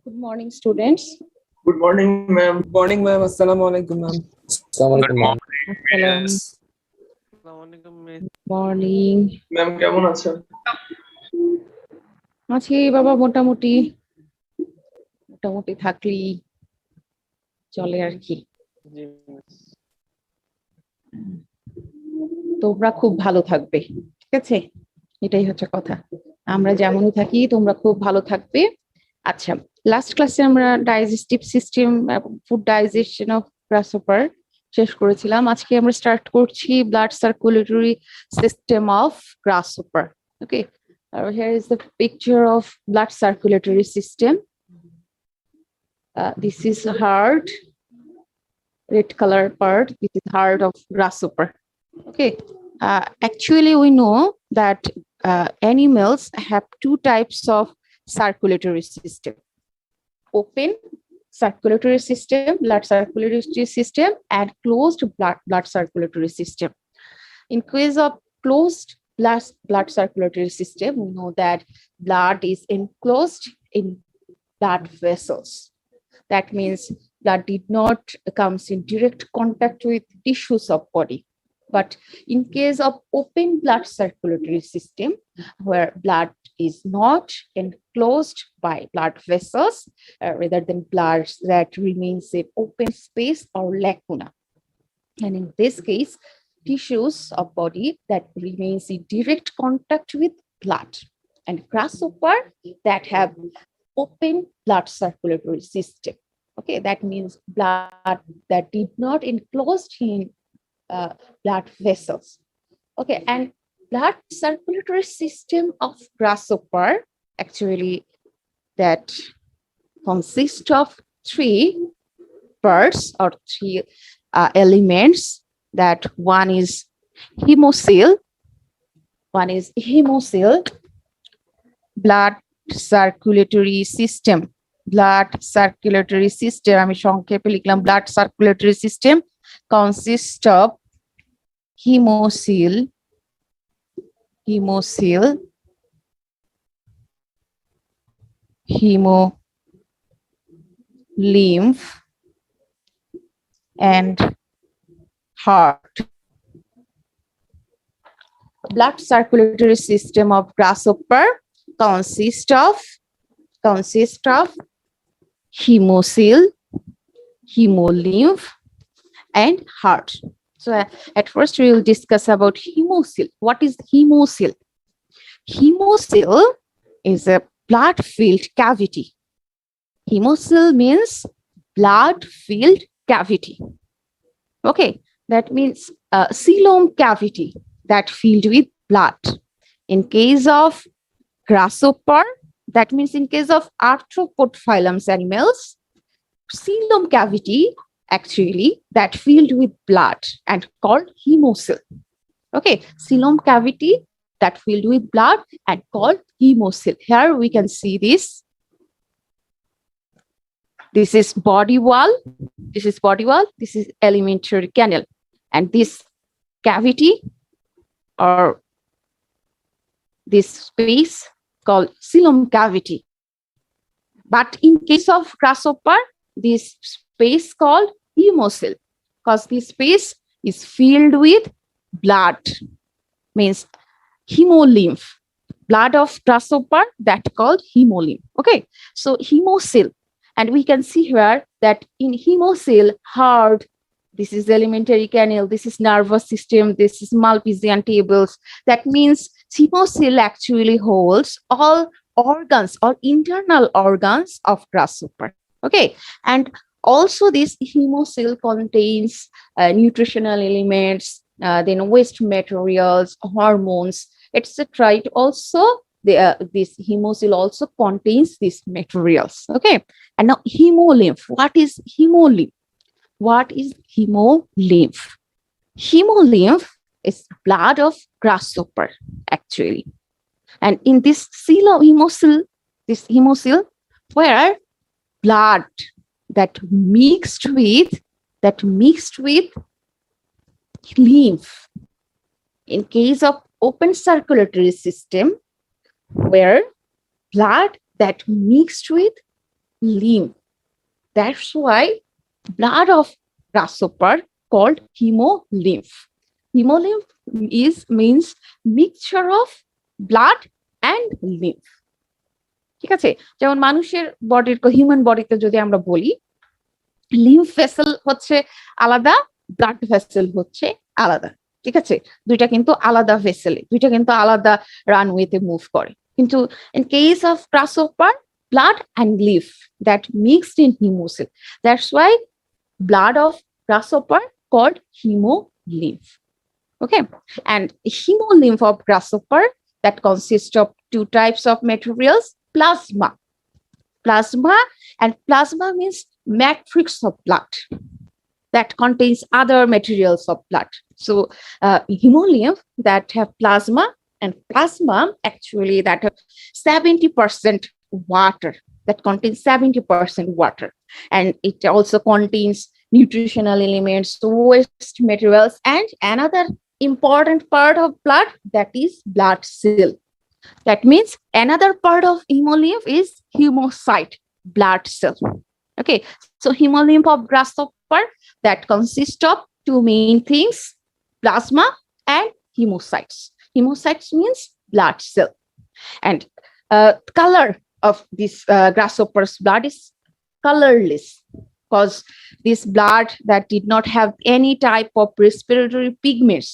Good morning, students. Good morning, ma'am. Good morning, ma'am. Assalamu alaikum, ma'am. Good morning. Morning. Ma'am কেমন আছেন? আছি বাবা মোটামুটি থাকলেই চলে আর কি। তোমরা খুব ভালো থাকবে, ঠিক আছে? এটাই হচ্ছে কথা। আমরা যেমনই থাকি তোমরা খুব ভালো থাকবে। আচ্ছা, লাস্ট ক্লাসে আমরা digestive system, food digestion of গ্রাসহপার শেষ করেছিলাম। আজকে আমরা স্টার্ট করছি blood circulatory system of গ্রাসহপার। Okay, here is the picture of blood circulatory system. This is heart, red color part. This is heart of grasshopper. Okay, actually we know that animals have two types of circulatory system: open circulatory system, blood circulatory system, and closed blood circulatory system. In case of closed blood circulatory system, we know that blood is enclosed in blood vessels. That means blood did not comes in direct contact with tissues of body. But in case of open blood circulatory system, where blood is not enclosed by blood vessels, rather than blood that remains in open space or lacuna. And in this case, tissues of body that remains in direct contact with blood, and grasshopper that have open blood circulatory system. Okay, that means blood that did not enclosed in blood vessels. Okay, and blood circulatory system of grasshopper actually that consists of three parts or three elements. That one is hemocoel, blood circulatory system. আমি সংক্ষেপে লিখলাম blood circulatory system consists of hemocoel, hemolymph, and heart. Blood circulatory system of grasshopper consists of hemocoel, hemolymph, and heart. So at first we will discuss about hemocoel. What is hemocoel? Hemocoel is a blood-filled cavity. Hemocoel means blood-filled cavity. Okay, that means coelom cavity that filled with blood. In case of grasshopper, that means in case of arthropod phylum animals, coelom cavity actually that filled with blood and called hemocoel. Okay, coelom cavity that filled with blood and called hemocoel. Here we can see this. This is body wall. This is alimentary canal, and this cavity or this space called coelom cavity. But in case of grasshopper, this space called hemocoel, because this space is filled with blood, means hemolymph, blood of grasshopper that called hemolymph. Okay, so hemocoel, and we can see here that in hemocoel, heart, this is alimentary canal, this is nervous system, this is Malpighian tables. That means hemocoel actually holds all organs or internal organs of grasshopper. Okay, and also this hemocoel contains nutritional elements, then waste materials, hormones, etc. It also this hemocoel also contains these materials. Okay, and now hemolymph. What is hemolymph? Hemolymph is blood of grasshopper actually, and in this hemocoel, where blood that mixed with lymph. In case of open circulatory system, where blood that mixed with lymph. That's why blood of grasshopper called hemolymph. Hemolymph means mixture of blood and lymph. ঠিক আছে, যেমন মানুষের বডির human বডিতে যদি আমরা বলি lymph vessel হচ্ছে আলাদা, ব্লাড ভেসেল হচ্ছে আলাদা। ঠিক আছে, দুইটা কিন্তু আলাদা ভেসেলে, দুইটা কিন্তু আলাদা রানওয়েতে মুভ করে। কিন্তু in case of গ্রাসহপার, blood and lymph that mixed in hemocyl. That's why blood of grasshopper called hemolymph. Okay, and hemolymph of grasshopper that consists of two types of materials: plasma. And plasma means matrix of blood that contains other materials of blood. So hemolymph that have plasma, and plasma actually that have 70% water, that contains 70% water, and it also contains nutritional elements, waste materials, and another important part of blood, that is blood cell. That means another part of hemolymph is hemocyte, blood cell. Okay, so hemolymph of grasshopper that consists of two main things: plasma and hemocytes. Hemocytes means blood cell. And color of this grasshopper's blood is colorless, because this blood that did not have any type of respiratory pigments,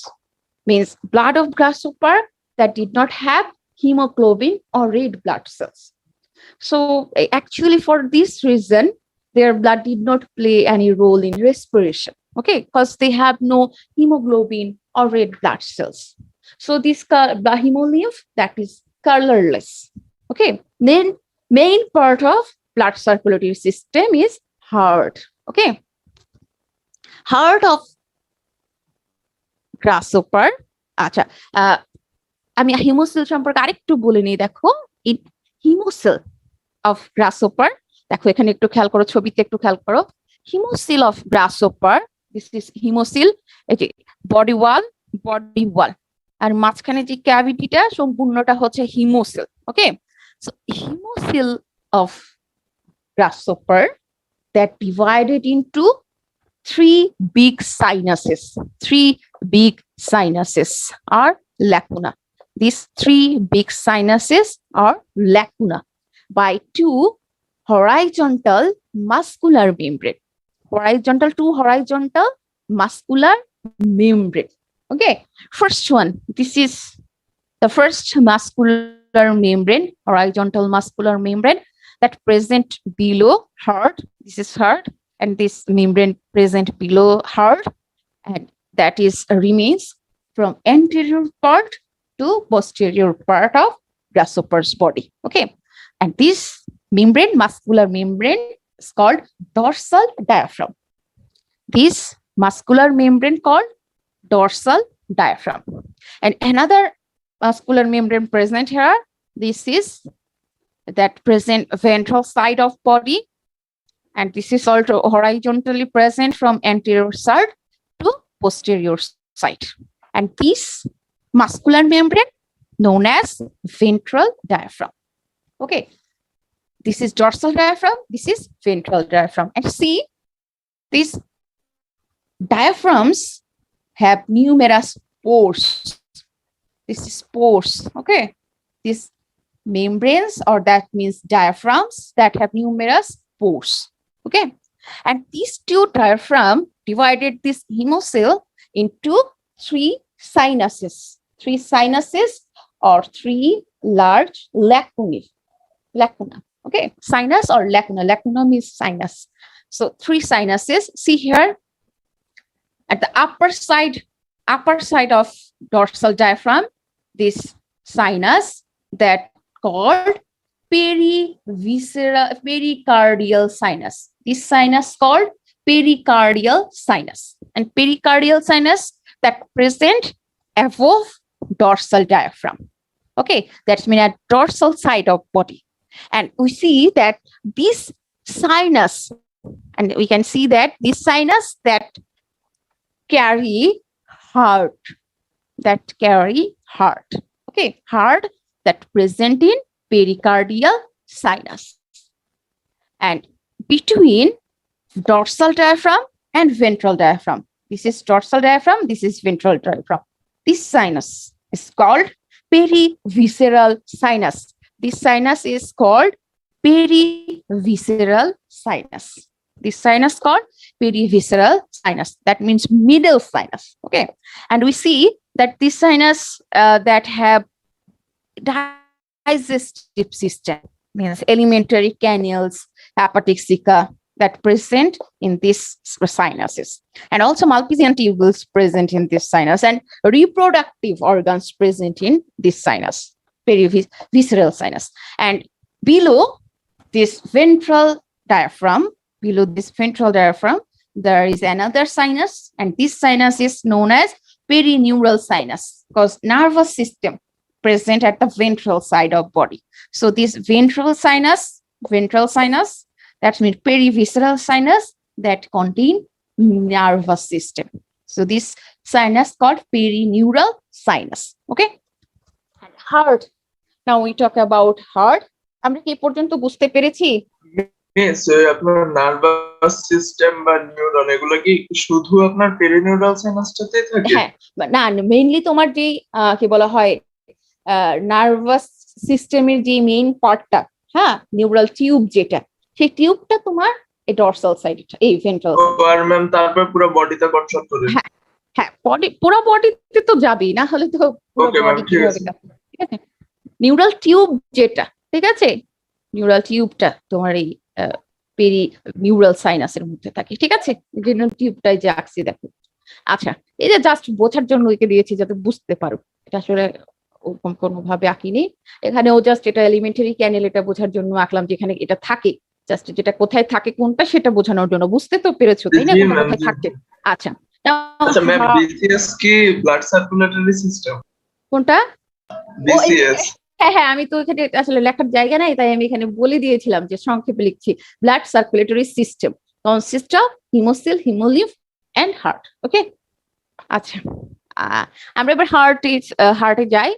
means blood of grasshopper that did not have hemoglobin or red blood cells. So actually for this reason, their blood did not play any role in respiration, okay, because they have no hemoglobin or red blood cells. So this hemolymph that is colorless. Okay, then main part of blood circulatory system is heart. Okay, heart of grasshopper. আচ্ছা, আমি haemocoel সম্পর্কে আরেকটু বলে নিই। দেখো, in haemocoel of গ্রাসহপার, দেখো এখানে একটু খেয়াল করো, ছবিতে একটু খেয়াল করো। Haemocoel of গ্রাসহপার, this is haemocoel, এই যে বডি ওয়াল, আর মাঝখানে যে ক্যাভিটিটা সম্পূর্ণটা হচ্ছে haemocoel. Okay, so haemocoel of grasshopper that divided into three big sinuses. Three big sinuses are lacuna. These three big sinuses are lacuna by two horizontal muscular membrane. Two horizontal muscular membrane. Okay, first one, this is the first muscular membrane, horizontal muscular membrane that present below heart. This is heart, and this membrane present below heart, and that is remains from anterior part to posterior part of grasshopper's body. Okay, and this membrane, muscular membrane, is called dorsal diaphragm. This muscular membrane called dorsal diaphragm. And another muscular membrane present here, this is that present ventral side of body, and this is also horizontally present from anterior side to posterior side. And this muscular membrane known as ventral diaphragm. Okay, this is dorsal diaphragm, this is ventral diaphragm. And see, these diaphragms have numerous pores. This is pores. Okay, these membranes, or that means diaphragms, that have numerous pores. Okay, and these two diaphragm divided this hemocyl into three sinuses. Three sinuses or three large lacunae. Lacuna. Okay, sinus or lacuna. Lacuna means sinus. So three sinuses. See here at the upper side of dorsal diaphragm, this sinus that called pericardial sinus. This sinus called pericardial sinus, and pericardial sinus that present above dorsal diaphragm. Okay, that's mean at dorsal side of body. And we see that this sinus, and we can see that this sinus that carry heart. Okay, heart that present in pericardial sinus. And between dorsal diaphragm and ventral diaphragm, this is dorsal diaphragm, this is ventral diaphragm. This sinus is called perivisceral sinus. This sinus is called perivisceral sinus. This sinus called perivisceral sinus. That means middle sinus. Okay, and we see that this sinus that have digestive system, means alimentary canals, hepatic ceca that present in this sinuses, and also Malpighian tubules present in this sinus, and reproductive organs present in this sinus, perivisceral sinus. And below this ventral diaphragm, there is another sinus, and this sinus is known as perineural sinus because nervous system present at the ventral side of body. So this ventral sinus, that means perivisceral sinus that contain nervous system. So this sinus called perineural sinus. Okay, and heart. Now we talk about heart. আমরা কি পর্যন্ত বুঝতে পেরেছি? Miss আপনার nervous system বা neuron এগুলো কি শুধু আপনার পেরিনিউরাল সাইনাসটাতেই থাকে? হ্যাঁ, না মেইনলি তোমার যে কি বলা হয় নার্ভাস সিস্টেমের যে মেইন পার্টটা, হ্যাঁ, নিউরাল টিউব যেটা, সেই টিউবটা তোমার এই ডরসাল সাইডটা, এই ভেন্ট্রাল আর ম্যাম তারপর পুরো বডিতে কন্ট্রোল করে। হ্যাঁ, পুরো বডিতে তো যাবেই, না হলে তো ওকে ম্যাম, ঠিক আছে। ঠিক আছে, নিউরাল টিউব যেটা, ঠিক আছে, নিউরাল টিউবটা তোমার এই পেরি নিউরাল সাইনাসের মধ্যে থাকে। ঠিক আছে, নিউরাল টিউবটাই যে আঁকছি দেখো। আচ্ছা, এই যে জাস্ট বোঝার জন্য একে দিয়েছি যাতে বুঝতে পারো, এটা আসলে ওরকম কোনো ভাবে আঁকিনি, এখানে ও জাস্ট এটা এলিমেন্টারি ক্যানেল, এটা বোঝার জন্য আঁকলাম যেখানে এটা থাকে, জাস্ট যেটা কোথায় থাকে কোনটা সেটা বোঝানোর জন্য। বুঝতে তো পেরেছো তাই না, কোথায় থাকে? আচ্ছা আচ্ছা ম্যাম, বিসিএস কি ব্লাড সার্কুলেটরি সিস্টেম? কোনটা? বিসিএস। হ্যাঁ, আমি তো এখানে আসলে লেখার জায়গা নাই, তাই আমি এখানে বলে দিয়েছিলাম যে সংক্ষেপে লিখছি, blood circulatory system consist of haemocoel, haemolymph and heart. Okay, আচ্ছা, আমরা এবার হার্টে যাই।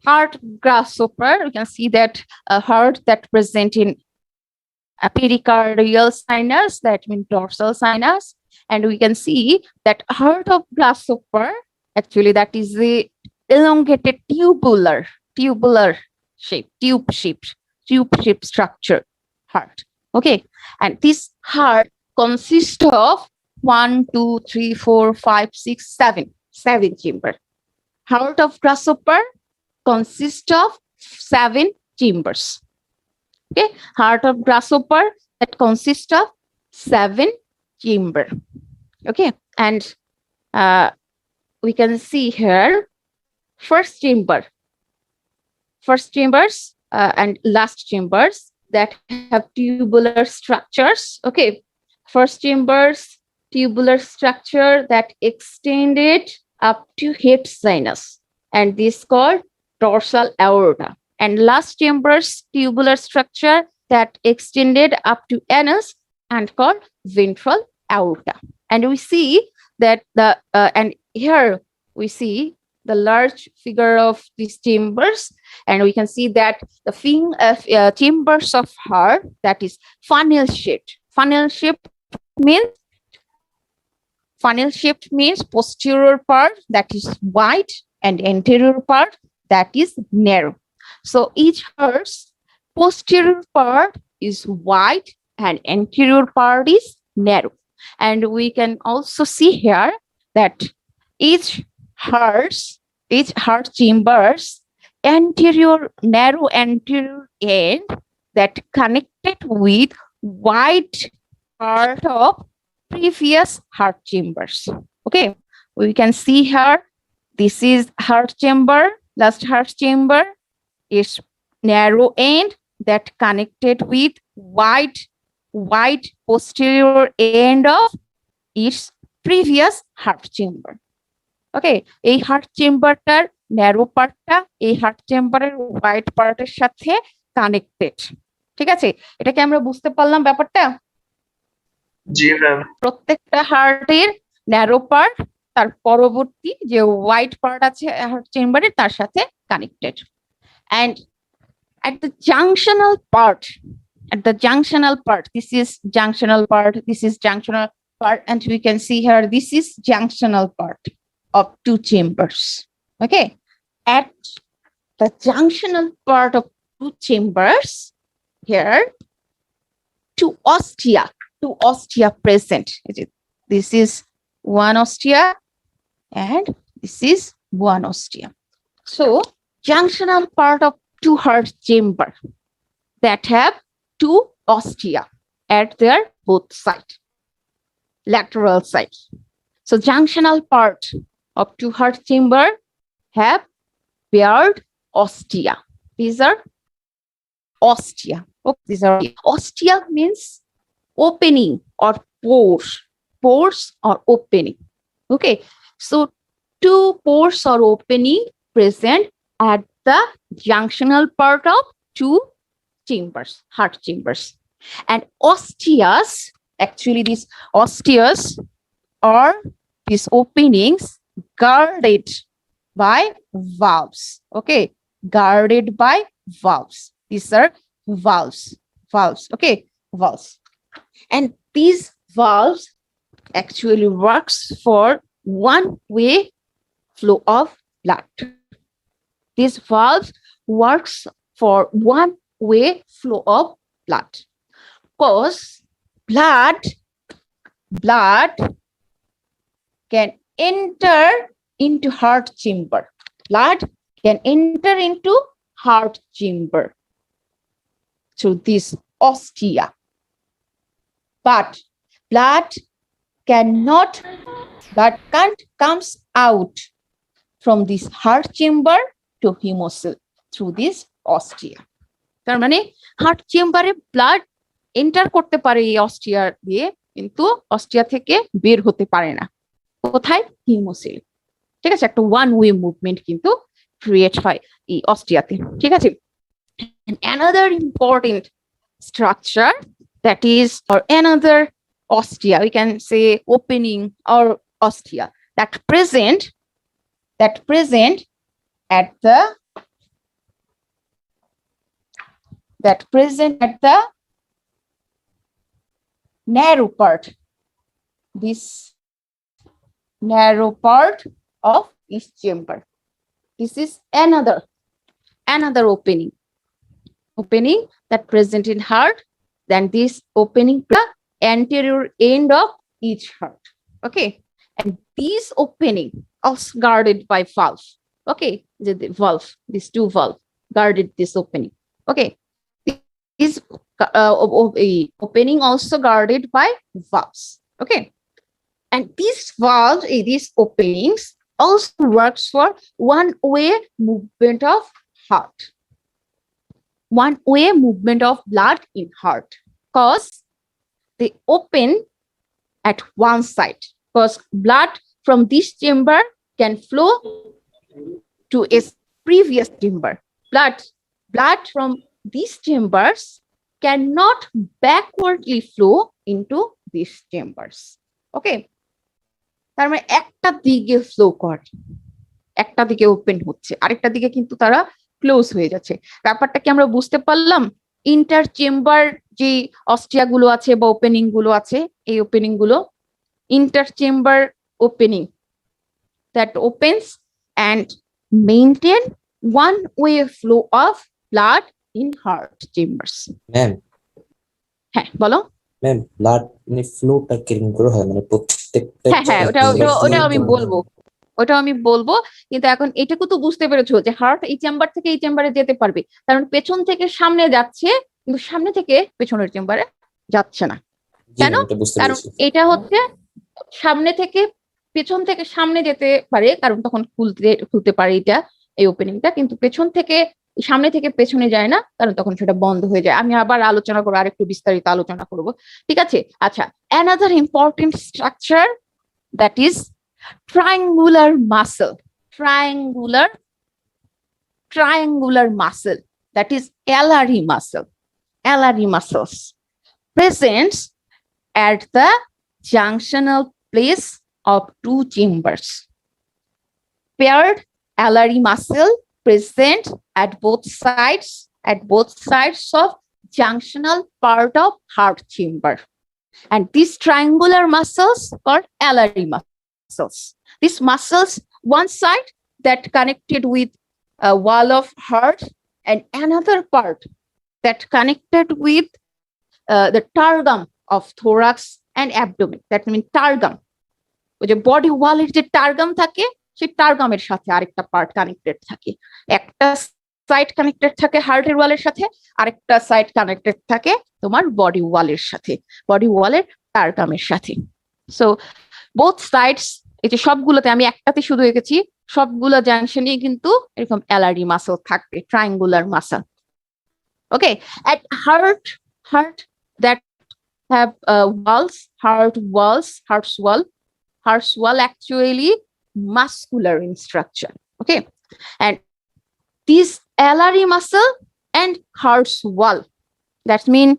Heart grasshopper, we can see that a heart that present in a pericardial sinus, that means dorsal sinus, and we can see that heart of grasshopper, actually that is the elongated tubular shape, tube-shaped structure heart. Okay, and this heart consists of 1, 2, 3, 4, 5, 6, 7 chamber. Heart of grasshopper consists of 7 chambers. Okay, heart of grasshopper that consists of 7 chamber. Okay, and we can see here first chambers and last chambers that have tubular structures. Okay, first chambers tubular structure that extended up to head sinus, and this called dorsal aorta, and last chambers tubular structure that extended up to anus and called ventral aorta. And we see that and here we see the large figure of these chambers, and we can see that the chambers of heart that is funnel shaped. Funnel shaped means posterior part that is wide and anterior part that is narrow. So each heart's posterior part is wide and anterior part is narrow. And we can also see here that each heart chambers narrow anterior end that connected with wide part of previous heart chambers. Okay, we can see here, this is heart chamber, last heart chamber is narrow end that connected with wide posterior end of its previous heart chamber. Okay, এই heart চেম্বারটার narrow পার্টটা এই heart চেম্বারের wide পার্টের সাথে connected. ঠিক আছে, এটা কি আমরা বুঝতে পারলাম ব্যাপারটা? জি ম্যাম। প্রত্যেকটা হার্টের ন্যারো পার্ট তার পরবর্তী যে হোয়াইট পার্ট আছে হার্ট চেম্বারে তার সাথে connected. And at the junctional part, this is junctional part, this is junctional part, and we can see here this is junctional part of two chambers. Okay, at the junctional part of two chambers, here two ostia present. This is one ostia and this is one ostia. So junctional part of two heart chamber that have two ostia at their both side, lateral side. So junctional part of two heart chamber have paired ostia. These are ostia. Okay, these are ostia means opening or pores or opening. Okay, so two pores or opening present at the junctional part of two chambers, heart chambers. And ostias, actually these ostias are these openings guarded by valves. Okay, guarded by valves. These are valves. Okay, valves. And these valves actually works for one-way flow of blood. This valve works for one-way flow of blood. Because blood can enter into heart chamber. Blood can enter into heart chamber through this ostia. But blood can't comes out from this heart chamber to hemocoel through this ostia. তার মানে heart চেম্বারে blood enter করতে পারে এই ostia দিয়ে, কিন্তু ostia থেকে বের হতে পারে না। কোথায়? হিমোসিল। ঠিক আছে, একটা ওয়ান ওয়ে মুভমেন্ট কিন্তু ক্রিয়েট হয় এই অস্টিয়াতে। ঠিক আছে, another important structure that is, or another ostia, we can say opening or ostia that present at the narrow part, this narrow part of each chamber. This is another opening that present in heart. Then this opening the anterior end of each heart. Okay, and these opening also guarded by valve. Okay, the valve, these two valve guarded this opening. Okay, this opening also guarded by valves. Okay, and these valves, these openings also works for one-way movement of heart, one-way movement of blood in heart, because they open at one side, because blood from this chamber can flow to its previous chamber. Blood from these chambers cannot backwardly flow into these chambers. Okay, তার মানে একটা দিকে flow করে, একটা দিকে open হচ্ছে, আরেকটা দিকে কিন্তু তারা ক্লোজ হয়ে যাচ্ছে। ব্যাপারটা কি আমরা বুঝতে পারলাম? ইন্টার চেম্বার যে অস্টিয়া গুলো আছে বা ওপেনিং গুলো আছে, এই ওপেনিং গুলো inter chamber opening that opens and maintain one way flow of blood in heart chambers. Ma'am হ্যাঁ বলো। ম্যাম ব্লাড মানে ফ্লোটা কিরকম করে হয়, মানে প্রত্যেকটা হ্যাঁ ওটাও আমি বলবো, কিন্তু এখন এটুকু তো বুঝতে পেরেছো যে হার্ট এই চেম্বার থেকে এই চেম্বারে যেতে পারবে, কারণ পেছন থেকে সামনে যাচ্ছে, কিন্তু সামনে থেকে পেছনের চেম্বারে যাচ্ছে না। কেন? কারণ এটা হচ্ছে সামনে থেকে পেছন থেকে সামনে যেতে পারে, কারণ তখন খুলতে পারে এটা এই ওপেনিংটা, কিন্তু পেছন থেকে সামনে থেকে পেছনে যায় না, কারণ তখন সেটা বন্ধ হয়ে যায়। আমি আবার আলোচনা করবো, আরেকটু বিস্তারিত আলোচনা করব। ঠিক আছে, আচ্ছা, another important structure that is triangular muscle, triangular muscle, that is LRE muscles presents at the junctional place of two chambers. Paired LRE muscle present at both sides of junctional part of heart chamber. And these triangular muscles called LRE muscles. These muscles, one side that connected with a wall of heart and another part that connected with the targum of thorax and abdomen. That means targum. ওই যে body ওয়ালের যে টার্গাম থাকে সেই টার্গামের সাথে আরেকটা part connected থাকে, একটা সাইড কানেক্টেড থাকে হার্টের ওয়ালের সাথে, আরেকটা সাইড কানেক্টেড থাকে তোমার বডি ওয়ালের সাথে, বডি ওয়ালের টার্গামের সাথে। সো বোথ সাইডস, এই যে সবগুলোতে আমি একটাতে শুধু এঁকেছি, সবগুলো জাংশনে কিন্তু এরকম এলআরই মাসল থাকবে, triangular muscle. Okay, at heart that have walls, heart's wall actually muscular in structure. Okay, and this LRE muscle and heart's wall, that means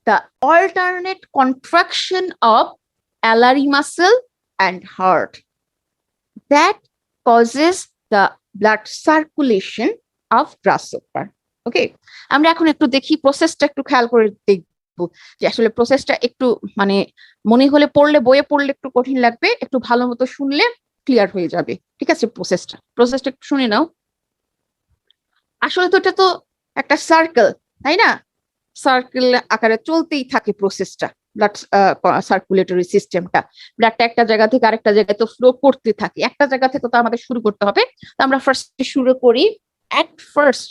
the alternate contraction of LRE muscle and heart, that causes the blood circulation of grasshopper. Okay, আমরা এখন একটু দেখি প্রসেসটা, একটু খেয়াল করে দেখবো যে আসলে প্রসেসটা একটু মানে মনে হলে পড়লে, বইয়ে পড়লে একটু কঠিন লাগবে, একটু ভালো মতো শুনলে ক্লিয়ার হয়ে যাবে। ঠিক আছে, প্রসেসটা একটু শুনে নাও। আসলে তো এটা তো একটা সার্কেল, তাই না? সার্কেল আকারে চলতেই থাকে প্রসেসটা, ব্লাড সার্কুলেটরি সিস্টেমটা। ব্লাডটা একটা জায়গা থেকে আরেকটা জায়গায় তো ফ্লো করতে থাকে, একটা জায়গা থেকে তো আমাদের শুরু করতে হবে। তো আমরা ফার্স্ট শুরু করি at first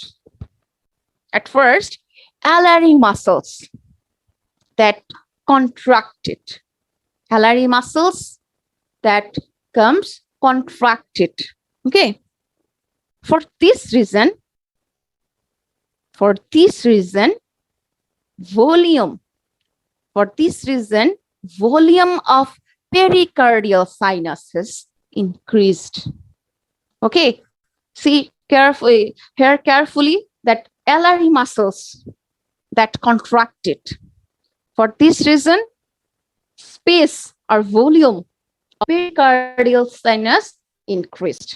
LRE muscles that contracted, LRE muscles that comes contracted. Okay, for this reason volume of pericardial sinuses increased. Okay, see carefully that LRE muscles that contracted, for this reason space or volume of pericardial sinus increased.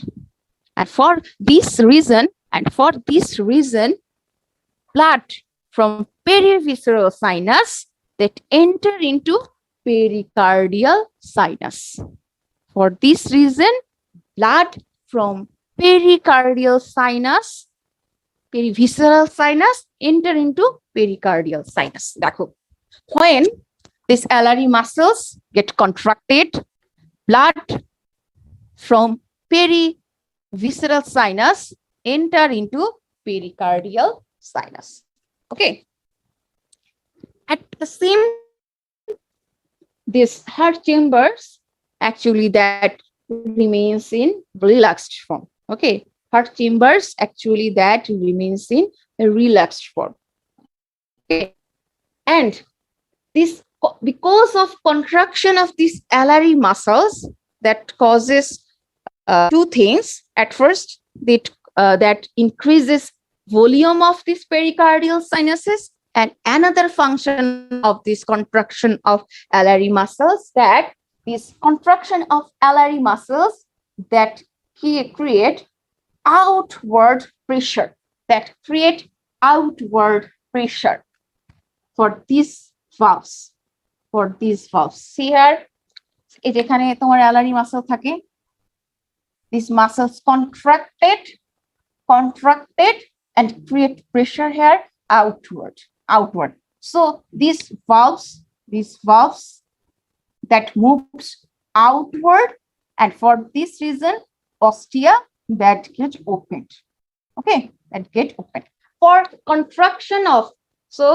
And for this reason blood from perivisceral sinus that enter into pericardial sinus. For this reason blood from pericardial sinus, perivisceral sinus enter into pericardial sinus. দেখো, when these LRE muscles get contracted, blood from perivisceral sinus enter into pericardial sinus. Okay, at the same, these heart chambers actually that remains in relaxed form. Okay, heart chambers actually that remains in a relaxed form. Okay, and this, because of contraction of these LRE muscles, that causes two things. At first, that increases volume of these pericardial sinuses, and another function of this contraction of LRE muscles, that this contraction of LRE muscles that create outward pressure, for these valves. See here, এই যেখানে তোমার LRE muscle থাকে, these muscles contracted and create pressure here outward. So these valves that moves outward, and for this reason ostia that get opened. Okay, that get opened for contraction of, so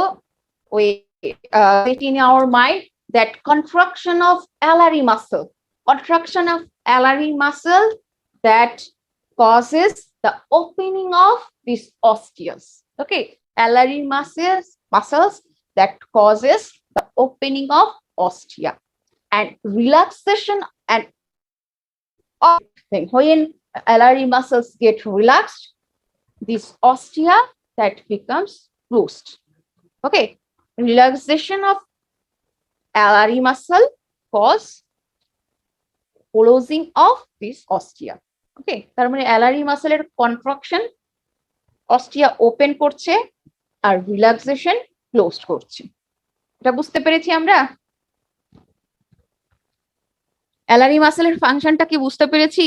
we get in our mind that contraction of LRE muscle that causes the opening of these osteas. Okay, LRE muscles that causes the opening of ostia, and relaxation and thing. When LRE muscles get relaxed, this ostia that becomes closed. Okay, relaxation of LRE muscle cause closing of this ostia. Okay, তার মানে অ্যালারি মাসেলের contraction ostia open করছে আর relaxation close করছে। এটা বুঝতে পেরেছি আমরা? অ্যালারি মাসেলের ফাংশনটা কি বুঝতে পেরেছি?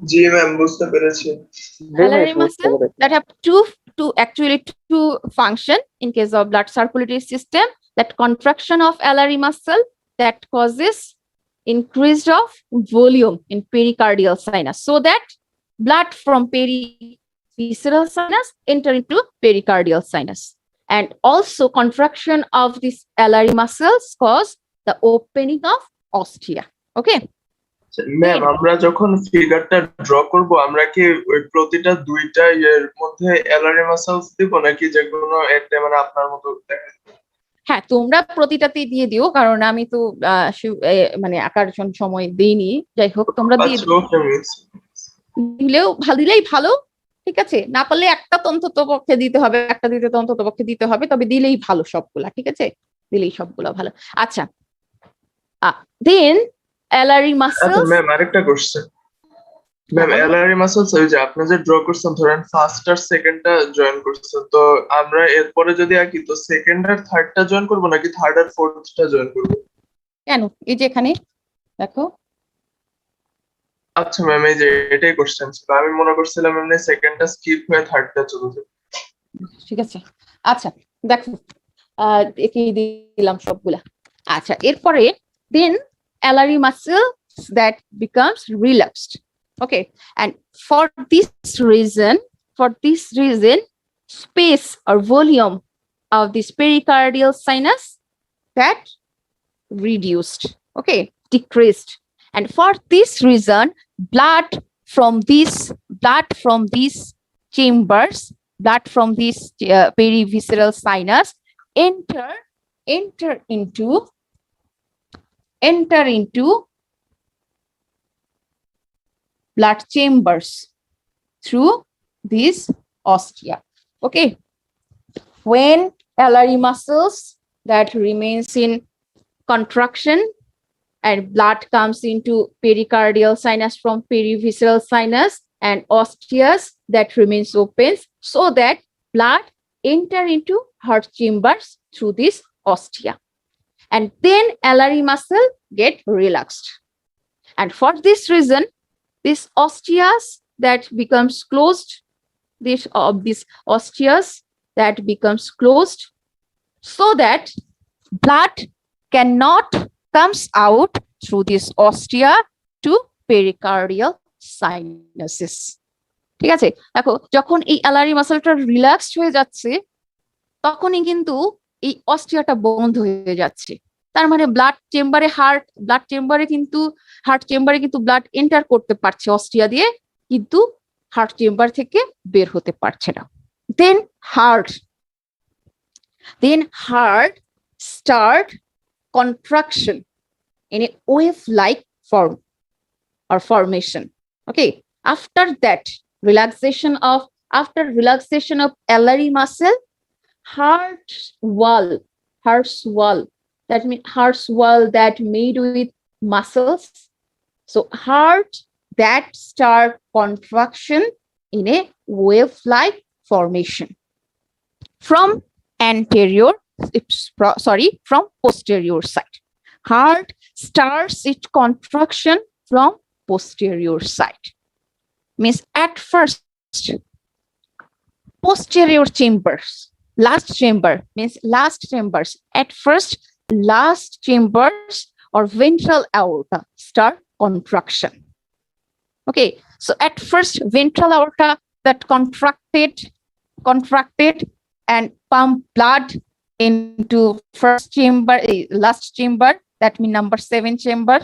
জি ম্যাম, বুঝতে পেরেছি। Alary muscle that have actually two function in case of blood circulatory system, that contraction of Alary muscle that causes increase of volume in pericardial sinus, so that blood from perivisceral sinus enter into pericardial sinus, and also contraction of these Alary muscles cause the opening of ostia. Okay, ma'am, আমরা যখন ফিগারটা draw করব আমরা কি ওই প্রতিটা দুইটা এর মধ্যে অ্যালারি মাসলস দিব নাকি যে কোনো একটা মানে আপনার মতো হ্যাঁ তোমরা প্রতিটাতেই দিয়ে দিও, কারণ আমি তো মানে আঁকার জন্য সময় দিইনি। যাই হোক তোমরা দিয়ে দিলেই ভালো, ঠিক আছে? না পারলে একটা অন্তত পক্ষে দিতে হবে, একটা দিতে অন্তত পক্ষে দিতে হবে, তবে দিলেই ভালো সবগুলা, ঠিক আছে? দিলেই সবগুলা ভালো। আচ্ছা, দেন অ্যালারি মাসলস। ম্যাম আরেকটা কোশ্চেন ম্যাম, অ্যালারি মাসলস ওই যে আপনি যে ড্র করছেন, ধরেন ফার্স্ট আর সেকেন্ডটা জয়েন করছেন, তো আমরা এরপরে যদি আঁকি তো সেকেন্ড আর থার্ডটা জয়েন করব নাকি থার্ড আর ফোর্থটা জয়েন করব? কেন, এই যে এখানে দেখো। আচ্ছা ম্যাম, এই যে এটাই কোশ্চেন ছিল, আমি মনে করছিলাম এমনি সেকেন্ডটা স্কিপ হয়ে থার্ডটা চলে যাবে। ঠিক আছে, আচ্ছা দেখো একেই দিলাম সবগুলা। আচ্ছা, এরপরে দেন Alary muscle that becomes relaxed. Okay, and for this reason, space or volume of this pericardial sinus that reduced, okay, decreased, and for this reason blood from these chambers, blood from this perivisceral sinus enter into blood chambers through these ostia. Okay, when Alary muscles that remains in contraction and blood comes into pericardial sinus from perivisceral sinus, and ostias that remains open, so that blood enter into heart chambers through this ostia, and then Alary muscle get relaxed. And for this reason, this ostias that becomes closed, this ostias that becomes closed, so that blood cannot comes out through this ostia to pericardial sinuses. ঠিক আছে, দেখো যখন এই অ্যালারি মাসলটা relaxed হয়ে যাচ্ছে তখনই কিন্তু এই অস্টিয়াটা বন্ধ হয়ে যাচ্ছে। তার মানে হার্ট চেম্বারে কিন্তু ব্লাড এন্টার করতে পারছে অস্টিয়া দিয়ে, কিন্তু হার্ট চেম্বার থেকে বের হতে পারছে না। Then heart start contraction in a wave-like form or formation. Okay, after relaxation of Alary muscle, heart's wall that made with muscles, so heart that start contraction in a wave-like formation from posterior side. Heart starts its contraction from posterior side. Means at first posterior chambers, last chambers. At first last chambers or ventral aorta start contraction. Okay, so at first ventral aorta that contracted and pump blood into last chamber, that means number 7 chamber.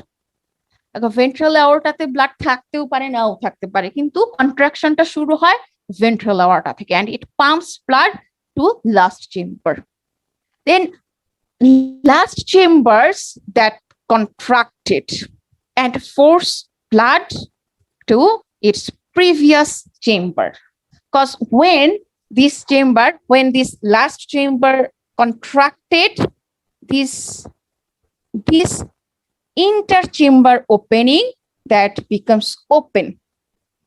Ventral আওর্টাতে blood থাকতেও পারে নাও থাকতে পারে, কিন্তু কন্ট্রাকশনটা শুরু হয় ventral আওর্টা থেকে, and it pumps blood to last chamber. Then last chambers that contracted and force blood to its previous chamber, because when this last chamber contracted, this interchamber opening that becomes open,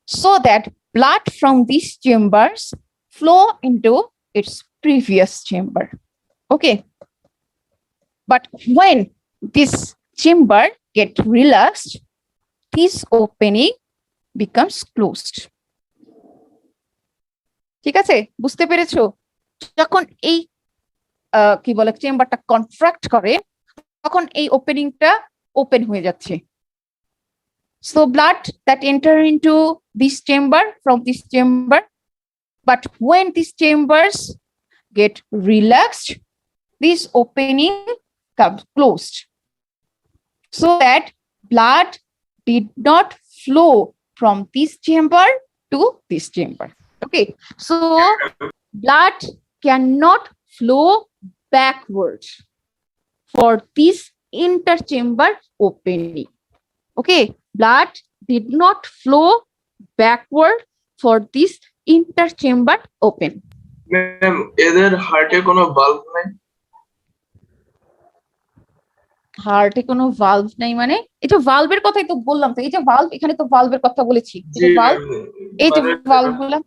so that blood from these chambers flow into its previous chamber. Okay. But when this chamber get relaxed, this opening becomes closed. ঠিক আছে, বুঝতে পেরেছো? যখন এই কি বলে চেম্বারটা contract করে তখন এই ওপেনিংটা ওপেন হয়ে যাচ্ছে। So blood that enter into this chamber from this chamber, but when these chambers get relaxed, this opening comes closed, so that blood did not flow from this chamber to this chamber. Okay, so blood cannot flow backward for this interchamber opening. Okay, blood did not flow backward for this interchamber open. Ma'am এদের হার্টে কোনো bulb নাই? হার্টে কোনো valve নাই মানে? এই যে ভালভের কথাই তো বললাম, তো এই যে ভালভ, এখানে তো ভালভের কথা বলেছি। এই যে ভালভ, এই যে ভালভ বললাম,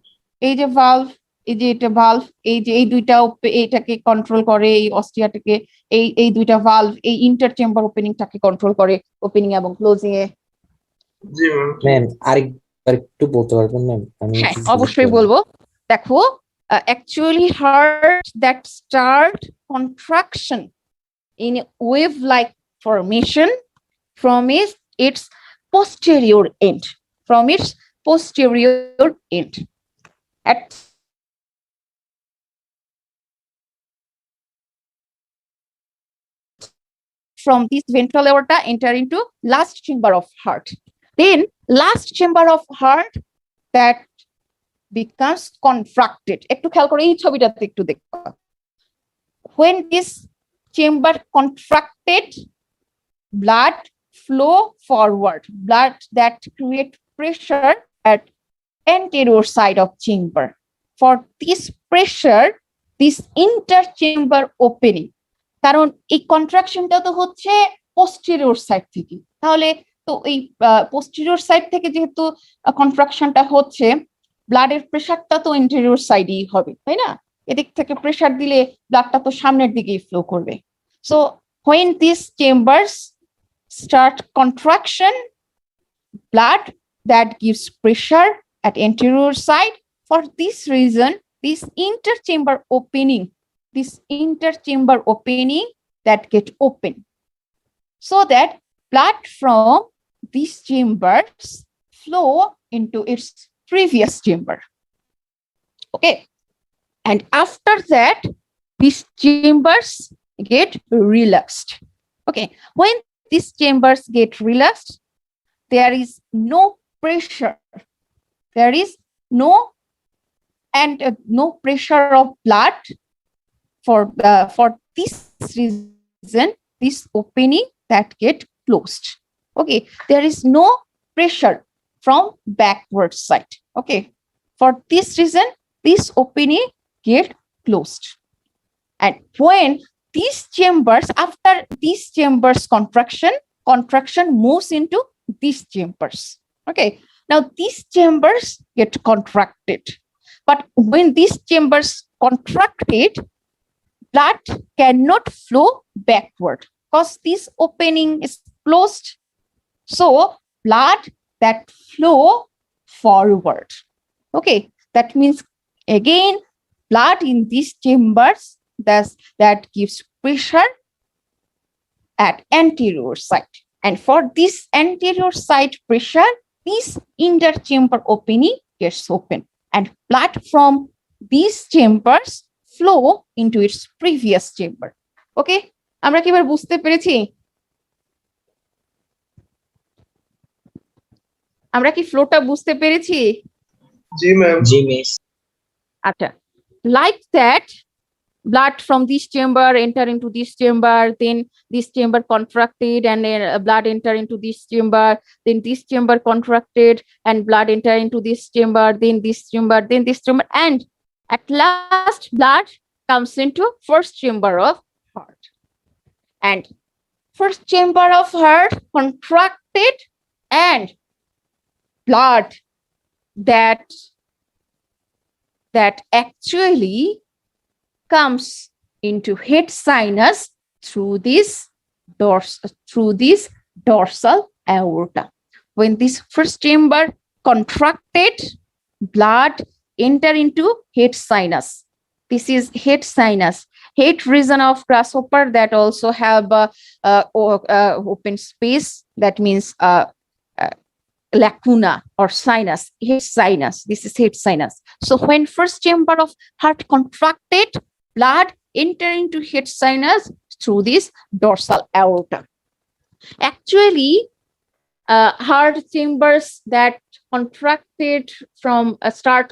এই যে ভালভ, এই যে এটা ভালভ, এই যে এই দুইটা এইটাকে কন্ট্রোল করে, এই অস্টিয়াটাকে, এই দুইটা ভালভ এই ইন্টারচেম্বার ওপেনিংটাকে কন্ট্রোল করে, ওপেনিং এবং ক্লোজিং এ। জি ম্যাম। ম্যাম আরেকবার একটু বলতে পারবেন ম্যাম? হ্যাঁ অবশ্যই বলবো। দেখো, actually heart that start contraction in a wave-like formation from its posterior end, At from this ventral aorta enter into last chamber of heart. Then last chamber of heart that becomes contracted. একটু খেয়াল করে এই ছবিটাতে একটু দেখো। When this chamber contracted, blood flow forward, blood that create pressure at anterior side of chamber. For this pressure, this interchamber opening, কারণ এই কন্ট্রাকশনটা তো হচ্ছে পোস্টেরিয়র সাইড থেকে, তাহলে তো এই পোস্টেরিয়র সাইড থেকে যেহেতু কন্ট্রাকশনটা হচ্ছে, ব্লাডের প্রেসারটা তো এন্টেরিয়র সাইডেই হবে, তাই না? এদিক থেকে প্রেসার দিলে ব্লাডটা তো সামনের দিকেই ফ্লো করবে। So when these chambers start contraction, blood that gives pressure at anterior side, for this reason this interchamber opening that get open, so that blood from these chambers flow into its previous chamber. Okay, and after that these chambers get relaxed. Okay, when these chambers get relaxed, there is no pressure, there is no pressure of blood. For this reason, this opening that get closed. Okay, there is no pressure from backward side. Okay, for this reason, this opening get closed. And when these chambers, after these chambers contraction moves into these chambers. Okay, now these chambers get contracted, but when these chambers contracted, blood cannot flow backward because this opening is closed. So blood that flow forward. Okay, that means again blood in these chambers that gives pressure at anterior side, and for this anterior side pressure, this interchamber opening gets open, and blood from these chambers flow into its previous chamber. Okay, আমরা কি এবার বুঝতে পেরেছি? আমরা কি ফ্লোটা বুঝতে পেরেছি? জি ma'am. জি miss. আচ্ছা, like that blood from this chamber enter into this chamber, then this chamber contracted and blood enter into this chamber, then this chamber contracted and blood enter into this chamber, then this chamber, then this chamber, and at last blood comes into first chamber of heart, and first chamber of heart contracted and blood that actually comes into head sinus through this dorsal aorta. When this first chamber contracted, blood enter into head sinus. This is head sinus, head region of grasshopper that also have open space. That means lacuna or sinus, head sinus. This is head sinus. So when first chamber of heart contracted, blood enter into head sinus through this dorsal aorta. Actually, heart chambers that contracted from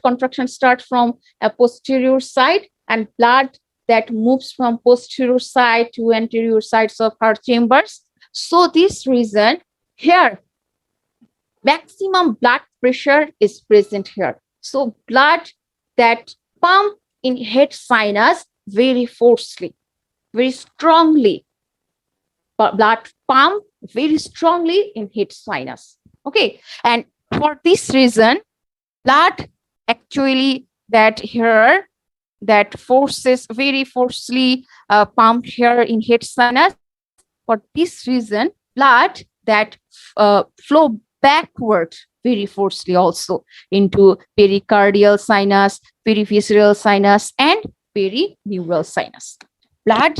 contraction start from a posterior side, and blood that moves from posterior side to anterior sides of heart chambers. So this reason here, maximum blood pressure is present here. So blood that pump in head sinus very forcefully, very strongly, but blood pump very strongly in head sinus. Okay, and for this reason, blood actually that here that forces very forcefully pump here in head sinus. For this reason, blood that flow backward very forcefully also into pericardial sinus, perivisceral sinus, and perineural sinus. Blood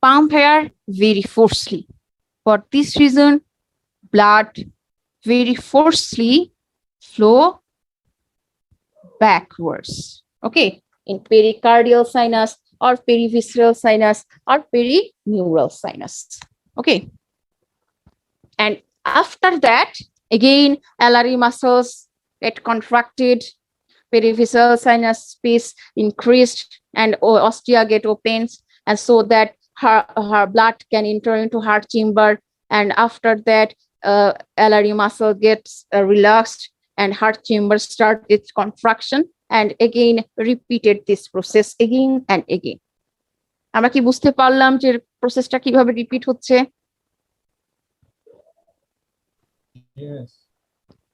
pump here very forcefully. For this reason, blood very forcefully flow backwards. Okay, in pericardial sinus or perivisceral sinus or perineural sinus. Okay, and after that, again, LRE muscles get contracted, perivisceral sinus space increased, and ostia get opened, and so that her blood can enter into heart chamber. And after that, LRE muscle gets relaxed and heart chamber start its contraction, and again repeated this process again and again. আমরা কি বুঝতে পারলাম যে প্রসেসটা কিভাবে repeat হচ্ছে?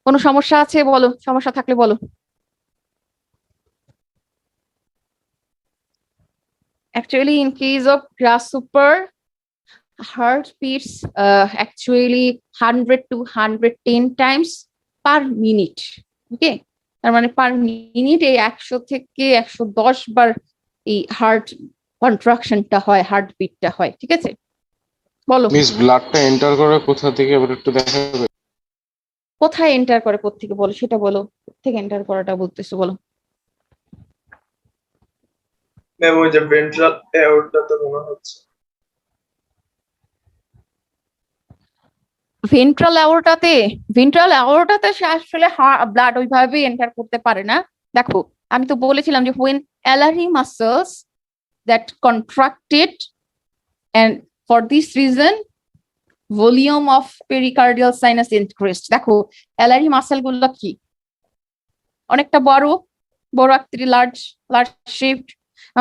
কোনো সমস্যা আছে বলো, সমস্যা থাকলে বলো। Actually, in case of grasshopper, heart beats actually 100 to 110 times per minute. Okay, তার মানে পার মিনিটে 100 থেকে 110 বার এই হার্ট কন্ট্রাকশনটা হয়, হার্ট বিটটা হয়। ঠিক আছে, বলো মিস ব্লাডটা এন্টার করে কোথা থেকে এবার একটু দেখাবে? কোথায় এন্টার করে, কোত্থেকে বলো, সেটা বলো, কোত্থেকে এন্টার করাটা বলতেছো বলো। ম্যাম ওই যে ভেন্ট্রাল এওরটাতে মনে হচ্ছে। ভেন্ট্রাল অ্যাওর্টাতে সে আসলে ব্লাড ওইভাবে এন্টার করতে পারে না। দেখো, আমি তো বলেছিলাম যে when LRE muscles that contracted, and for this reason volume of pericardial sinus increased. দেখো, LRE মাসেল গুলো কি অনেকটা বড় আকৃতির, লার্জ শেপড,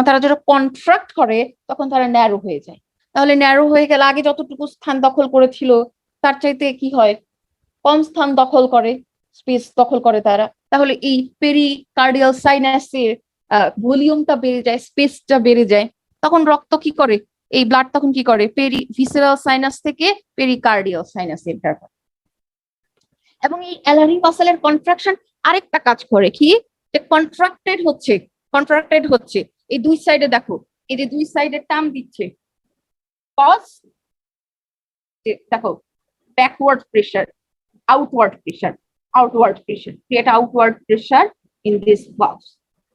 তারা যখন কন্ট্রাক্ট করে তখন তারা ন্যারো হয়ে যায়। তাহলে ন্যারো হয়ে গেলে আগে যতটুকু স্থান দখল করেছিল তার চাইতে কি হয়, কম স্থান দখল করে, স্পেস দখল করে তারা। তাহলে এই পেরিকার্ডিয়াল সাইনাসের ভলিউমটা বেড়ে যায়, স্পেসটা বেড়ে যায়। তখন রক্ত কি করে, এই ব্লাড তখন কি করে, পেরিভিসেরাল সাইনাস থেকে পেরিকার্ডিয়াল সাইনাস এন্টার করে। এবং এই LRE মাসেলের কন্ট্রাকশন আরেকটা কাজ করে কি, যে কন্ট্রাক্টেড হচ্ছে এই দুই সাইডে। দেখো, এই যে দুই সাইডে টার্ম দিচ্ছে, পজ, দেখো, backward pressure, outward pressure, create outward pressure in these valves.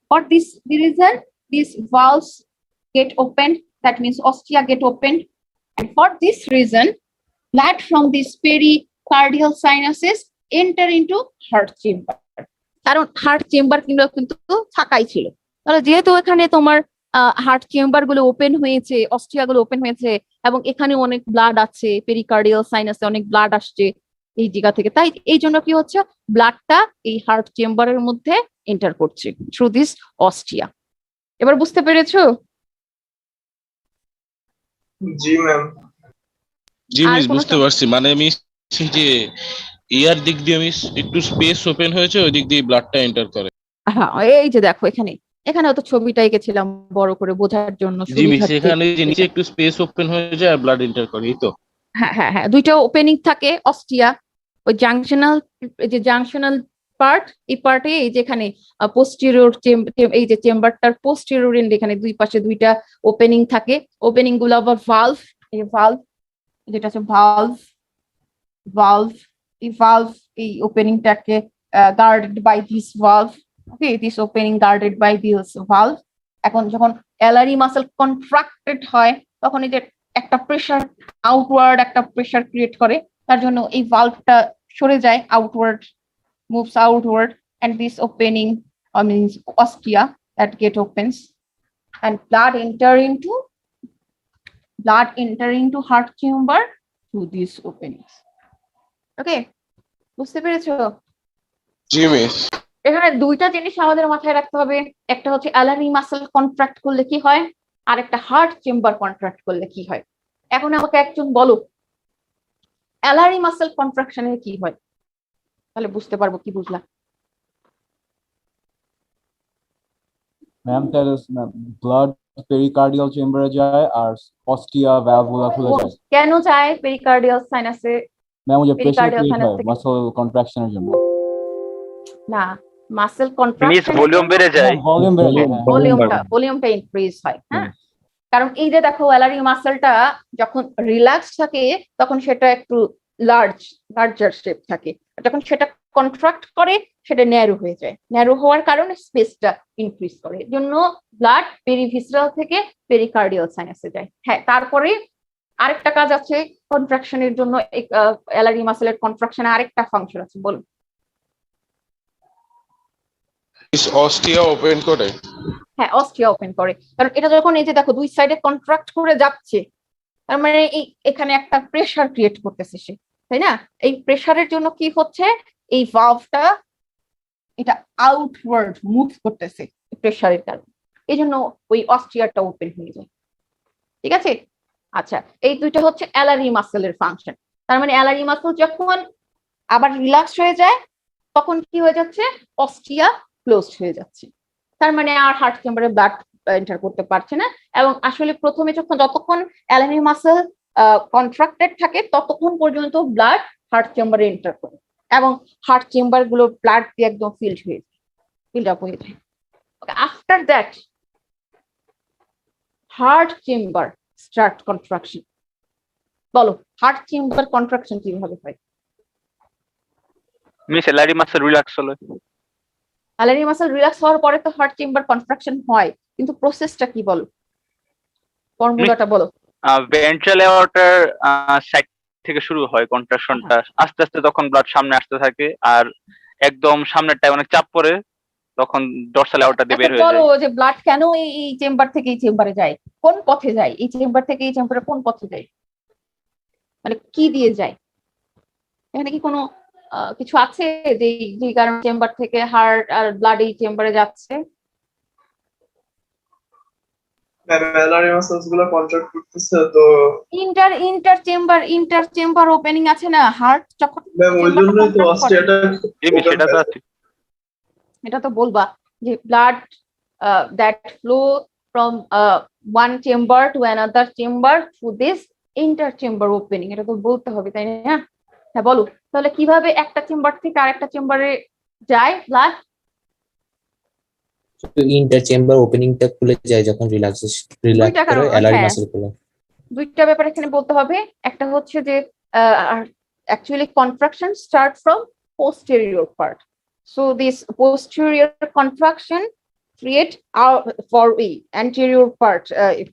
For this reason, these valves get opened, that means ostia get opened, and for this reason, blood from these pericardial sinuses enter into heart chamber. কারণ heart chamber কিন্তু ফাঁকাই ছিল। তাহলে যেহেতু এখানে তোমার heart chamber গুলো open হয়েছে, অস্ট্রিয়া গুলো ওপেন হয়েছে, এবং এখানে অনেক ব্লাড আছে, পেরিকার্ডিয়াল সাইনাসে অনেক ব্লাড আসছে এই জায়গা থেকে, তাই এই জন্য কি হচ্ছে, ব্লাডটা এই হার্ট চেম্বারের মধ্যে এন্টার করছে থ্রু দিস অস্ট্রিয়া। এবার বুঝতে পেরেছো? জি ম্যাম। জি মিস, বুঝতে পারছি। মানে মিস যে এয়ার দিক দিয়ে আমি একটু স্পেস ওপেন হয়েছে, ওই দিক দিয়ে ব্লাডটা এন্টার করে। হ্যাঁ, এই যে দেখো এখানেও তো ছবিটা এঁকেছিলাম বড় করে বোঝার জন্য জি মিস, সুবিধার্থে। এখানে যে নিচে একটু স্পেস ওপেন হয়ে যায় আর ব্লাড এন্টার করে, এই তো। হ্যাঁ হ্যাঁ হ্যাঁ, দুইটা ওপেনিং থাকে অস্টিয়া, ওই জাংশনাল পার্ট, এই পার্টে এই যে এখানে পোস্টেরিয়র এই যে চেম্বারটার পোস্টেরিয়র এন্ড এখানে দুই পাশে দুইটা ওপেনিং থাকে। ওপেনিং গুলো আবার ভালভ, এই ভালভ যেটা আছে ভালভ এই ভালভ, এই ওপেনিংটাকে guarded by this valve. Okay, this opening guarded by this valve. এখন যখন অ্যালারি মাসল কন্ট্রাক্টেড হয় তখন এই যে একটা প্রেসার আউটওয়ার্ড, একটা প্রেসার ক্রিয়েট করে, তার জন্য এই ভালভটা সরে যায় outward, moves outward, and this opening means ostia that get opens and blood enter into heart chamber through these openings. Okay, বুঝতে পেরেছো? জি মিস। এখানে দুইটা জিনিস আমাদের মাথায় রাখতে হবে, একটা হচ্ছে অ্যালারি মাসল কন্ট্রাক্ট করলে কি হয়, আর একটা হার্ট চেম্বার কন্ট্রাক্ট করলে কি হয়। এখন আমাকে একজন বলো অ্যালারি মাসল কন্ট্রাকশনে কি হয়, তাহলে বুঝতে পারবো কি বুঝলা। ম্যাম তাহলে ব্লাড পেরিকার্ডিয়াল চেম্বারে যায় আর অস্টিয়া ভ্যালভুলা খুলে যায়। কেন যায় পেরিকার্ডিয়াল সাইনাসে? ম্যাম ওই যে প্রেসার Pericardial ক্রিয়েট sinus হয় থেকে। মাসল কন্ট্রাকশনের জন্য। না, মাসেল মিস কন্ট্রাকশন, ভলিউম বেড়ে যায়। ভলিউম বেড়ে যায়, হ্যাঁ। ভলিউমটা ইনক্রিজ হয়। হ্যাঁ, কারণ এই যে দেখো অ্যালারি মাসলটা যখন রিল্যাক্স থাকে তখন সেটা একটু লার্জার শেপ থাকে, যখন সেটা কন্ট্রাক্ট করে সেটা ন্যারো হয়ে যায়। ন্যারো হওয়ার কারণে স্পেসটা ইনক্রিজ করে, এর জন্য ব্লাড পেরিভিসরাল থেকে পেরিকার্ডিয়াল সাইনাসে যায়। হ্যাঁ, তারপরে আরেকটা কাজ আছে কন্ট্রাকশনের জন্য, অ্যালারি মাসলের কন্ট্রাকশনে আরেকটা ফাংশন আছে, বলুন। অস্টিয়া ওপেন করে। হ্যাঁ, অস্টিয়া ওপেন করে, কারণ এটা যখন এই যে দেখো দুই সাইডে কন্ট্রাক্ট করে যাচ্ছে, তার মানে এই এখানে একটা প্রেসার ক্রিয়েট করতেছে সে, তাই না? এই প্রেসারের জন্য কি হচ্ছে, এই ভালভটা এটা আউটওয়ার্ড মুভ করতেছে প্রেসারের কারণে, এই জন্য ওই অস্টিয়াটা ওপেন হয়ে যায়। ঠিক আছে, আচ্ছা, এই দুইটা হচ্ছে অ্যালারি মাসলের ফাংশন। তার মানে অ্যালারি মাসল যখন আবার রিল্যাক্স হয়ে যায় তখন কি হয়ে যাচ্ছে, অস্টিয়া ক্লোজড হয়ে যাচ্ছে, তার মানে আর হার্ট চেম্বারে ব্লাড এন্টার করতে পারছে না। এবং আসলে প্রথমে যতক্ষণ অ্যালারি মাসল কন্ট্রাক্টেড থাকে ততক্ষণ পর্যন্ত ব্লাড হার্ট চেম্বারে এন্টার করে এবং হার্ট চেম্বার গুলো ব্লাড দিয়ে একদম ফিল্ড আপ হয়ে যায়। After that heart chamber start contraction. বলো হার্ট চেম্বার কন্ট্রাকশন কিভাবে হয়? মিস অ্যালারি মাসল রিল্যাক্স হলো। অ্যালারি মাসল রিল্যাক্স হওয়ার পরে তো হার্ট চেম্বার কন্ট্রাকশন হয়, কিন্তু প্রসেসটা কি বলো, ফর্মুলাটা বলো। ভেন্ট্রাল এওর্টার সাইড থেকে শুরু হয় কন্ট্রাকশনটা, আস্তে আস্তে তখন ব্লাড সামনে আসতে থাকে আর একদম সামনেরটায় অনেক চাপ পড়ে তখন ডরসাল এওর্টা দিয়ে বের হয়ে বলো যায়। যে ব্লাড কেন এই চেম্বার থেকে এই চেম্বারে যায়, কোন পথে যায়, এই চেম্বার থেকে এই চেম্বারে কোন পথে যায়, মানে কি দিয়ে যায়? এখানে কি কোনো কিছু আছে যে কারণে চেম্বার থেকে হার্ট আর ব্লাড এই চেম্বারে যাচ্ছে? অ্যালারি মাসলস গুলো কন্ট্রাক্ট করতেছে, তো ইন্টার চেম্বার ওপেনিং আছে না হার্ট যখন, ম্যাম ওই জন্যই তো অস্টিয়াটা জি মিস, সেটা তো আছে। এটা তো বলবা যে blood that flow from one chamber to another chamber through this inter chamber opening, এটা তো বলতে হবে, তাই না? হ্যাঁ বলো, তাহলে কিভাবে একটা চেম্বার থেকে আরেকটা চেম্বারে যায় ব্লাড? ইন্টার চেম্বার ওপেনিংটা খুলে যায় যখন রিল্যাক্স দুইটা করে কারণ, অ্যালারি হ্যাঁ। মাসল খুলে। দুইটা ব্যাপার এখানে বলতে হবে, একটা হচ্ছে যে actually contraction start from posterior part, so this posterior contraction create our for anterior part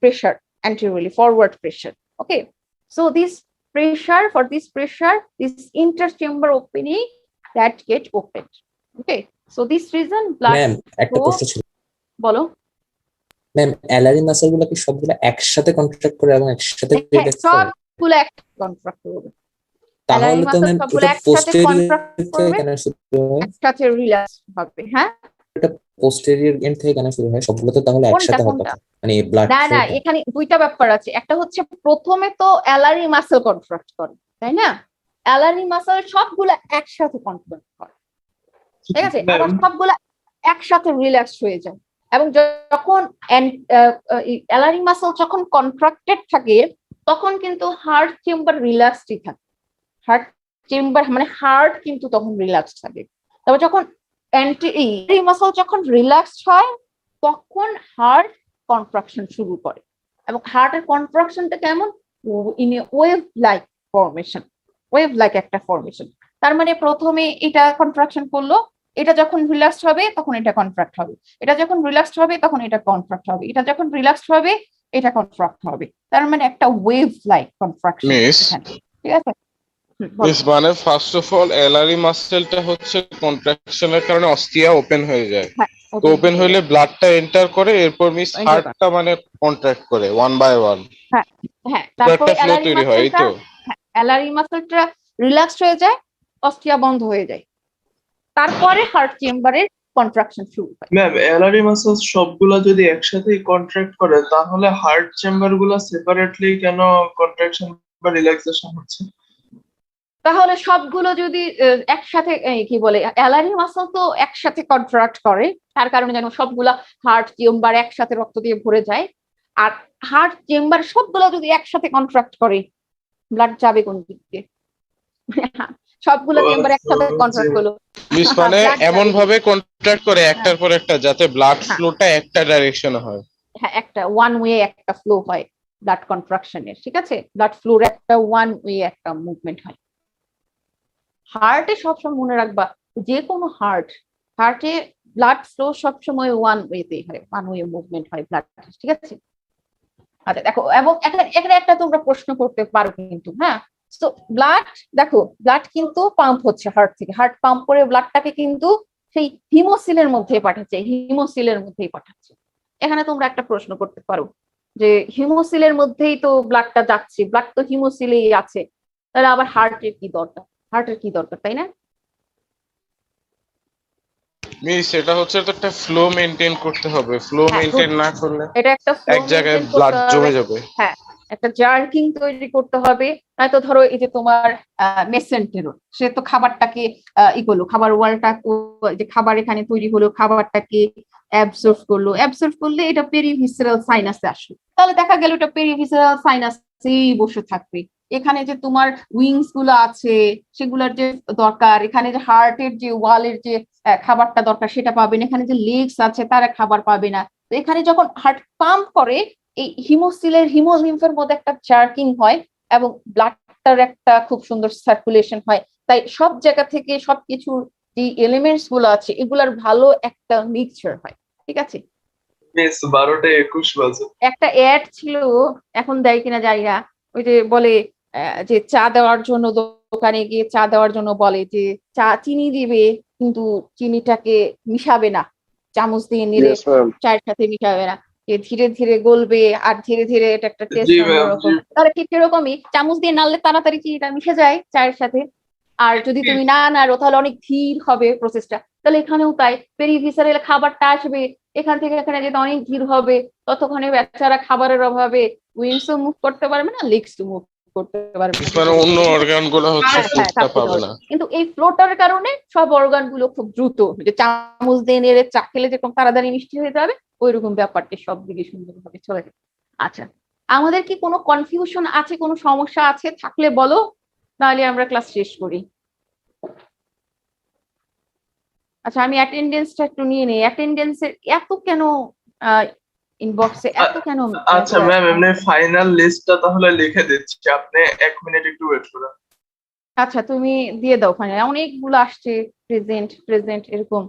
pressure, anteriorly forward pressure. Okay, so this pressure this interchamber opening that get opened. Okay, so this reason blood ma'am একটা flow- প্রশ্ন ছিল, বলো। Ma'am অ্যালারি muscle গুলো কি সবগুলো একসাথে contract করে এবং একসাথে হ্যাঁ, রিল্যাক্স করে? সবগুলো একটা কন্ট্রাক্ট করবে, তাহলে অ্যালারি তো মাসল ম্যাম সবগুলো এটা একসাথে পোস্টেরিয়র কন্ট্রাক্ট থেকে করবে, কেন শুরু হয়? একসাথে রিল্যাক্স হবে। হ্যাঁ, এটা পোস্টেরিয়র এন্ড থেকে কেন শুরু হয়? সবগুলো তো তাহলে কোনটা একসাথে হওয়ার কোনটা? কথা, মানে ব্লাড না না, এখানে দুইটা ব্যাপার আছে, একটা হচ্ছে প্রথমে তো অ্যালারি মাসল কন্ট্রাক্ট করে, তাই না? অ্যালারি মাসল সবগুলো একসাথে কন্ট্রাক্ট করে, ঠিক আছে, আবার সবগুলো একসাথে রিল্যাক্স হয়ে যায়। এবং যখন অ্যালারি মাসল যখন কন্ট্রাক্টেড থাকে তখন কিন্তু হার্ট চেম্বার রিল্যাক্সডই থাকে, হার্ট চেম্বার মানে হার্ট কিন্তু তখন রিল্যাক্স থাকে। তবে যখন অ্যালারি মাসল যখন রিল্যাক্সড হয় তখন হার্ট কন্ট্রাকশন শুরু করে, এবং হার্টের কন্ট্রাকশনটা কেমন, in a wave like formation, wave like একটা ফরমেশন। তার মানে প্রথমে এটা কন্ট্রাকশন করলো, এটা যখন রিল্যাক্সড হবে তখন এটা কন্ট্রাক্ট হবে, এটা যখন রিল্যাক্সড হবে তখন এটা কন্ট্রাক্ট হবে, এটা যখন রিল্যাক্সড হবে এটা কন্ট্রাক্ট হবে। তার মানে একটা ওয়েভ লাইক কন্ট্রাকশন, মিস ঠিক আছে। মিস মানে ফার্স্ট অফ অল অ্যালারি মাসেলটা হচ্ছে কন্ট্রাকশনের কারণে অস্টিয়া ওপেন হয়ে যায়, তো ওপেন হইলে ব্লাডটা এন্টার করে, এরপর মিস হার্টটা মানে কন্ট্রাক্ট করে ওয়ান বাই ওয়ান, হ্যাঁ হ্যাঁ, তারপর একটা ফ্লো তৈরি হয়, এই তো অ্যালারি মাসলটা রিল্যাক্সড হয়ে যায়, অস্টিয়া বন্ধ হয়ে যায়, তারপরে হার্ট চেম্বারের কন্ট্রাকশন শুরু হয়। ম্যাম অ্যালারি মাসলস সবগুলা যদি একসাথেই কন্ট্রাক্ট করে তাহলে হার্ট চেম্বার গুলা সেপারেটলি কেন কন্ট্রাকশন বা রিল্যাক্সেশন হচ্ছে? তাহলে সবগুলো যদি একসাথে কি বলে, অ্যালারি মাসল তো একসাথে কন্ট্রাক্ট করে, তার কারণে যেন সবগুলা হার্ট চেম্বার একসাথে রক্ত দিয়ে ভরে যায়। আর হার্ট চেম্বার সবগুলো যদি একসাথে কন্ট্রাক্ট করে ব্লাড যাবে কোন দিক দিয়ে? সবগুলো চেম্বার একসাথে কন্ট্রাক্ট করলো, মিস মানে এমন ভাবে কন্ট্রাক্ট করে একটার পর একটা যাতে ব্লাড ফ্লোটা একটা ডাইরেকশনে হয়। হ্যাঁ, একটা ওয়ান ওয়ে একটা ফ্লো হয় ব্লাড কন্ট্রাকশনের, ঠিক আছে, ব্লাড ফ্লোর একটা ওয়ান ওয়ে একটা মুভমেন্ট হয়। হার্টে সবসময় মনে রাখবা, যে কোনো হার্টে ব্লাড ফ্লো সবসময় ওয়ান ওয়েতেই হয়, ওয়ান ওয়ে মুভমেন্ট হয় ব্লাড, ঠিক আছে। আচ্ছা দেখো, এবং এখানে একটা তোমরা প্রশ্ন করতে পারো কিন্তু, হ্যাঁ, তো ব্লাড দেখো, ব্লাড কিন্তু পাম্প হচ্ছে হার্ট থেকে, হার্ট পাম্প করে ব্লাডটাকে কিন্তু সেই হিমোসিলের মধ্যে পাঠাচ্ছে, হিমোসিলের মধ্যেই পাঠাচ্ছে। এখানে তোমরা একটা প্রশ্ন করতে পারো যে হিমোসিলের মধ্যেই তো ব্লাডটা যাচ্ছে, ব্লাড তো হিমোসিলেই আছে, তাহলে আবার হার্টের কি দরকার, হার্টের কি দরকার, তাই না? মিস এটা হচ্ছে তো একটা ফ্লো মেইনটেইন করতে হবে, ফ্লো হ্যাঁ, মেইনটেইন না করলে এটা একটা এক জায়গায় ব্লাড জমে যাবে। হ্যাঁ, একটা জার্কিং তৈরি করতে হবে। নয়তো ধরো এই যে তোমার মেসেন্টেরো, সে তো খাবারটাকে ই করলো, খাবার ওয়ালটা যে খাবার এখানে তৈরি হলো, খাবারটাকে অ্যাবসর্ব করলে এটা পেরিভিসেরাল সাইনাসে আসলো, তাহলে দেখা গেল এটা পেরিভিসেরাল সাইনাসেই বসে থাকবে। এখানে যে তোমার উইংস গুলো আছে সেগুলোর যে দরকার, এখানে যে হার্টের যে ওয়ালের যে খাবারটা দরকার সেটা পাবে না, এখানে যে লেগস আছে তারা খাবার পাবে না। তো এখানে যখন হার্ট পাম্প করে এই হিমোসিলের হিমোলিম্ফের মধ্যে একটা জার্কিং হয় এবং ব্লাডটার একটা খুব সুন্দর সার্কুলেশন হয়। তাই সব জায়গা থেকে সবকিছু যে এলিমেন্টস গুলো আছে এগুলার ভালো একটা মিক্সচার হয়, ঠিক আছে। মিস 12:21 বাজে। একটা অ্যাড ছিল, এখন দেয় কিনা জানি না, ওই যে বলে যে চা দেওয়ার জন্য দোকানে গিয়ে চা দেওয়ার জন্য বলে যে চা চিনি দিবে কিন্তু চিনিটাকে মিশাবে না, চামচ দিয়ে নিলে চায়ের সাথে মিশাবে না, ধীরে ধীরে গলবে আর ধীরে ধীরে এটা একটা টেস্ট অন্যরকম। তাহলে ঠিক এরকমই চামচ দিয়ে নাড়লে তাড়াতাড়ি চিনিটা মিশে যায় চায়ের সাথে, আর যদি তুমি না নাড়ো তাহলে অনেক ধীর হবে প্রসেসটা। তাহলে এখানেও তাই, পেরিভিসারাল খাবারটা আসবে এখান থেকে এখানে যেতে অনেক ধীর হবে, ততক্ষণে বেচারা খাবারের অভাবে উইংসও মুভ করতে পারবে না, লিগসও মুভ করতে পারবে না, মানে অন্য অর্গান গুলো হচ্ছে ফ্লোটা পাবে না। কিন্তু এই ফ্লোটার কারণে সব অর্গান গুলো খুব দ্রুত, যে চামচ দিয়ে নেড়ে চা খেলে যেরকম তাড়াতাড়ি মিষ্টি হয়ে যাবে ওইরকম ব্যাপারটা সব দিকে সুন্দরভাবে চলে যাবে। আচ্ছা, আমাদের কি কোনো কনফিউশন আছে, কোনো সমস্যা আছে থাকলে বলো, তাহলে আমরা ক্লাস শেষ করি। আচ্ছা, আমি অ্যাটেন্ডেন্সটা একটু নিয়ে নেই, অ্যাটেন্ডেন্সের এত কেন ইনবক্সে এত কেন? আচ্ছা ম্যাম, এমনি ফাইনাল লিস্টটা তাহলে লিখে দিচ্ছি, আপনি 1 মিনিট একটু ওয়েট করুন। আচ্ছা, তুমি দিয়ে দাও, ওখানে অনেকগুলো আসছে প্রেজেন্ট এরকম।